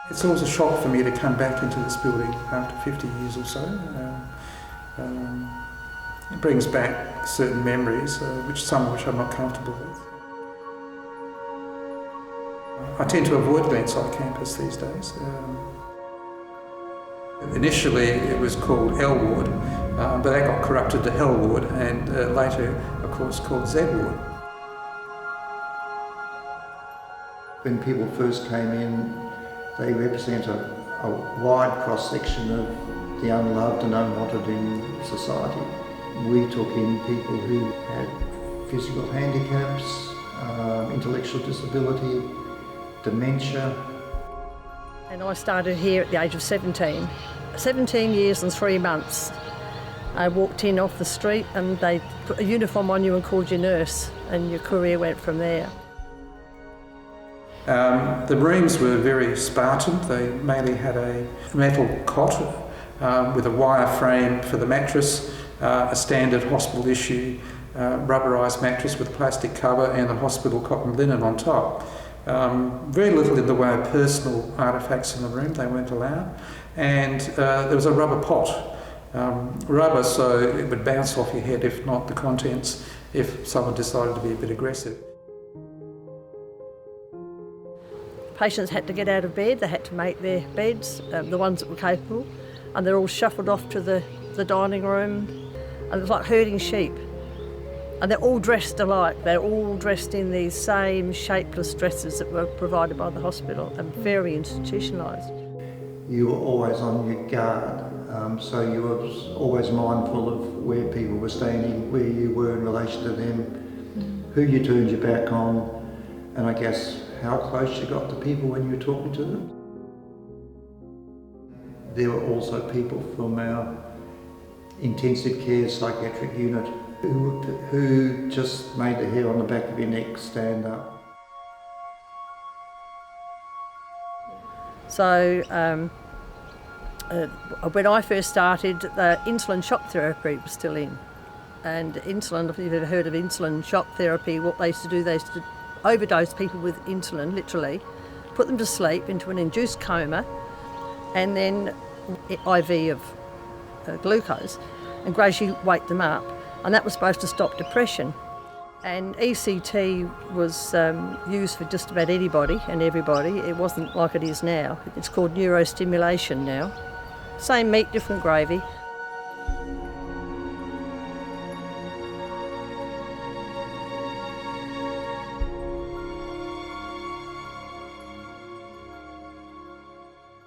It's always a shock for me to come back into this building after 50 years or so. It brings back certain memories, some of which I'm not comfortable with. I tend to avoid Glenside campus these days. Initially it was called L Ward, but that got corrupted to Hell Ward, and later, of course, called Z Ward. When people first came in, they represent a wide cross-section of the unloved and unwanted in society. We took in people who had physical handicaps, intellectual disability, dementia. And I started here at the age of 17. 17 years and 3 months. I walked in off the street and they put a uniform on you and called you nurse, and your career went from there. The rooms were very Spartan. They mainly had a metal cot with a wire frame for the mattress, a standard hospital issue rubberised mattress with a plastic cover and a hospital cotton linen on top. Very little in the way of personal artefacts in the room, they weren't allowed. And there was a rubber pot, rubber so it would bounce off your head, if not the contents, if someone decided to be a bit aggressive. Patients had to get out of bed, they had to make their beds, the ones that were capable, and they're all shuffled off to the dining room, and it was like herding sheep. And they're all dressed alike, they're all dressed in these same shapeless dresses that were provided by the hospital and very institutionalised. You were always on your guard, so you were always mindful of where people were standing, where you were in relation to them, who you turned your back on, and I guess how close you got to people when you were talking to them. There were also people from our intensive care psychiatric unit who just made the hair on the back of your neck stand up. So when I first started, the insulin shock therapy was still in. And insulin, if you've ever heard of insulin shock therapy, what they used to do, they used to overdose people with insulin, literally, put them to sleep into an induced coma, and then IV of glucose, and gradually wake them up. And that was supposed to stop depression. And ECT was used for just about anybody and everybody. It wasn't like it is now. It's called neurostimulation now. Same meat, different gravy.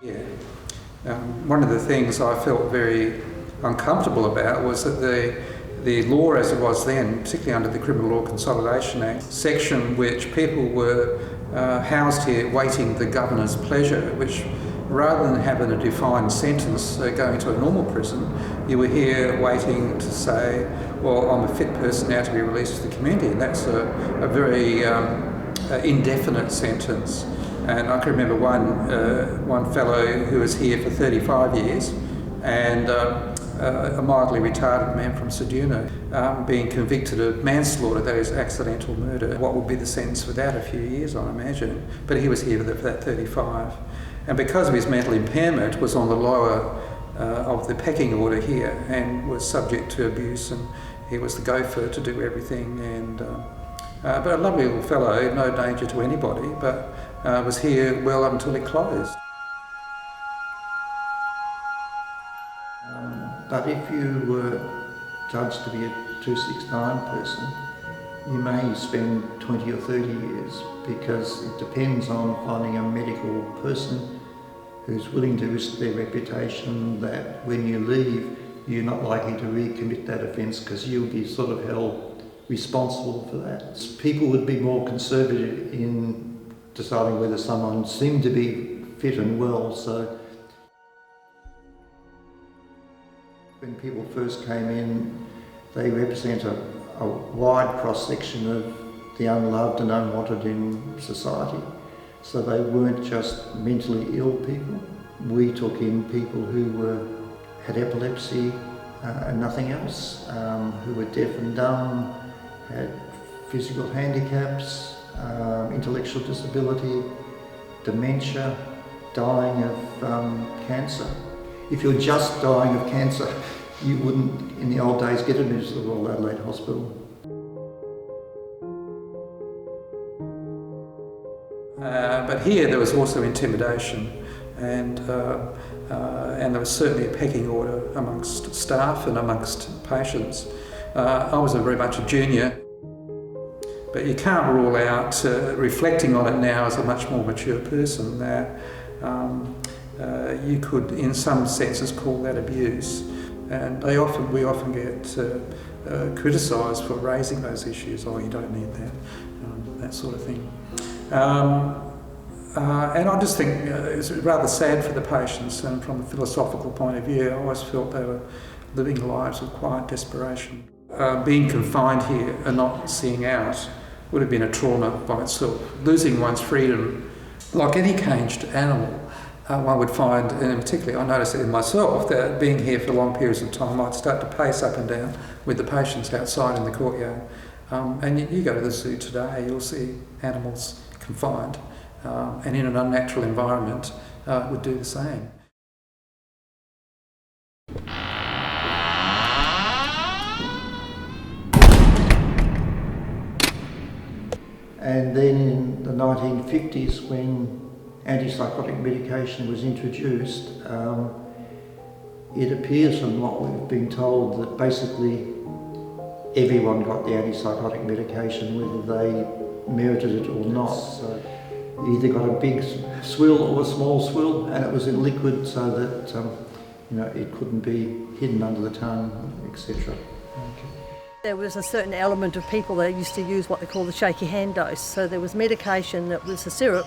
Yeah. One of the things I felt very uncomfortable about was that the law as it was then, particularly under the Criminal Law Consolidation Act, section which people were housed here waiting the governor's pleasure, which rather than having a defined sentence going to a normal prison, you were here waiting to say, well, I'm a fit person now to be released to the community. And that's a very indefinite sentence. And I can remember one fellow who was here for 35 years and a mildly retarded man from Ceduna being convicted of manslaughter, that is accidental murder. What would be the sentence for that? A few years, I imagine. But he was here for that 35. And because of his mental impairment, was on the lower of the pecking order here and was subject to abuse, and he was the gopher to do everything. And but a lovely little fellow, no danger to anybody, but was here well up until it closed. But if you were judged to be a 269 person, you may spend 20 or 30 years, because it depends on finding a medical person who's willing to risk their reputation, that when you leave, you're not likely to recommit that offence because you'll be sort of held responsible for that. People would be more conservative in deciding whether someone seemed to be fit and well. So when people first came in, they represent a wide cross-section of the unloved and unwanted in society. So they weren't just mentally ill people. We took in people who had epilepsy and nothing else, who were deaf and dumb, had physical handicaps, intellectual disability, dementia, dying of cancer. If you're just dying of cancer, you wouldn't, in the old days, get admitted to the Royal Adelaide Hospital. But here there was also intimidation, and there was certainly a pecking order amongst staff and amongst patients. I was very much a junior, but you can't rule out, reflecting on it now as a much more mature person, that you could in some senses call that abuse. And we often get criticised for raising those issues. Oh, you don't need that, that sort of thing. And I just think it's rather sad for the patients, and from a philosophical point of view, I always felt they were living lives of quiet desperation. Being confined here and not seeing out would have been a trauma by itself. Losing one's freedom, like any caged animal, one would find, and particularly I noticed it in myself, that being here for long periods of time, I'd start to pace up and down with the patients outside in the courtyard. And you go to the zoo today, you'll see animals confined, and in an unnatural environment would do the same. And then in the 1950s, when antipsychotic medication was introduced, it appears from what we've been told that basically everyone got the antipsychotic medication, whether they merited it or not. So you either got a big swill or a small swill, and it was in liquid so that it couldn't be hidden under the tongue, etc. There was a certain element of people that used to use what they call the shaky hand dose. So there was medication that was a syrup,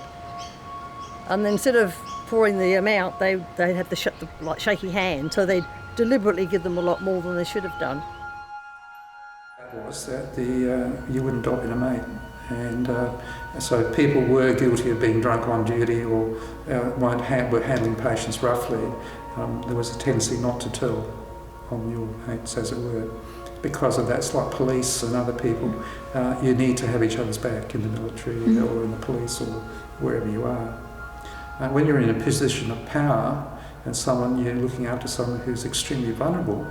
and then instead of pouring the amount, they'd have the shaky hand, so they'd deliberately give them a lot more than they should have done. Was that you wouldn't dob in a mate, and so people were guilty of being drunk on duty or were handling patients roughly. There was a tendency not to tell on your mates, as it were. Because of that, it's like police and other people. You need to have each other's back in the military or in the police or wherever you are. When you're in a position of power and you're looking after someone who's extremely vulnerable,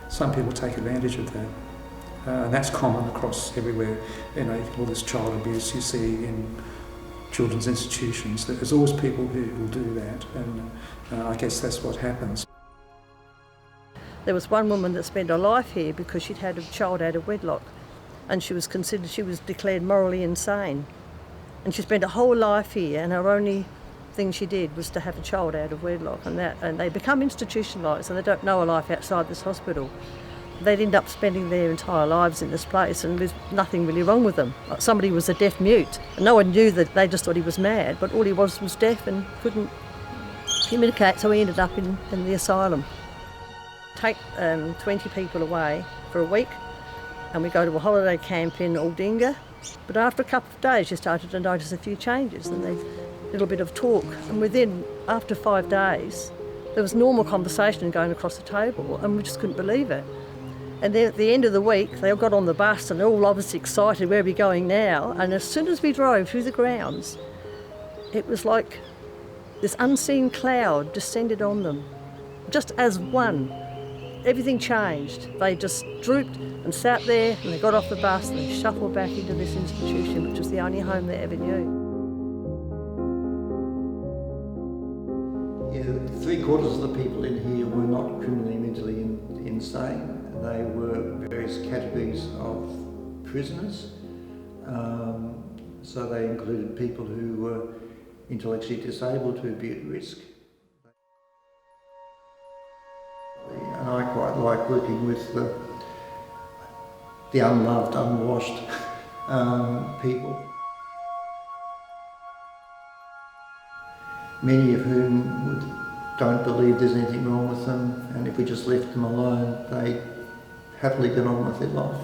some people take advantage of that. And that's common across everywhere. All this child abuse you see in children's institutions. There's always people who will do that, and I guess that's what happens. There was one woman that spent her life here because she'd had a child out of wedlock, and she was declared morally insane. And she spent her whole life here, and her only thing she did was to have a child out of wedlock, and they become institutionalised, and they don't know a life outside this hospital. They'd end up spending their entire lives in this place, and there's nothing really wrong with them. Like somebody was a deaf mute, and no one knew that. They just thought he was mad, but all he was deaf and couldn't communicate, so he ended up in the asylum. Take 20 people away for a week, and we go to a holiday camp in Aldinga. But after a couple of days, you started to notice a few changes, and a little bit of talk. And after 5 days, there was normal conversation going across the table, and we just couldn't believe it. And then at the end of the week, they all got on the bus, and they're all obviously excited, where are we going now? And as soon as we drove through the grounds, it was like this unseen cloud descended on them, just as one. Everything changed. They just drooped and sat there, and they got off the bus and they shuffled back into this institution, which was the only home they ever knew. Yeah, 3/4 of the people in here were not criminally mentally insane. They were various categories of prisoners. So they included people who were intellectually disabled, who'd be at risk. And I quite like working with the unloved, unwashed people. Many of whom don't believe there's anything wrong with them, and if we just left them alone, they happily get on with their life.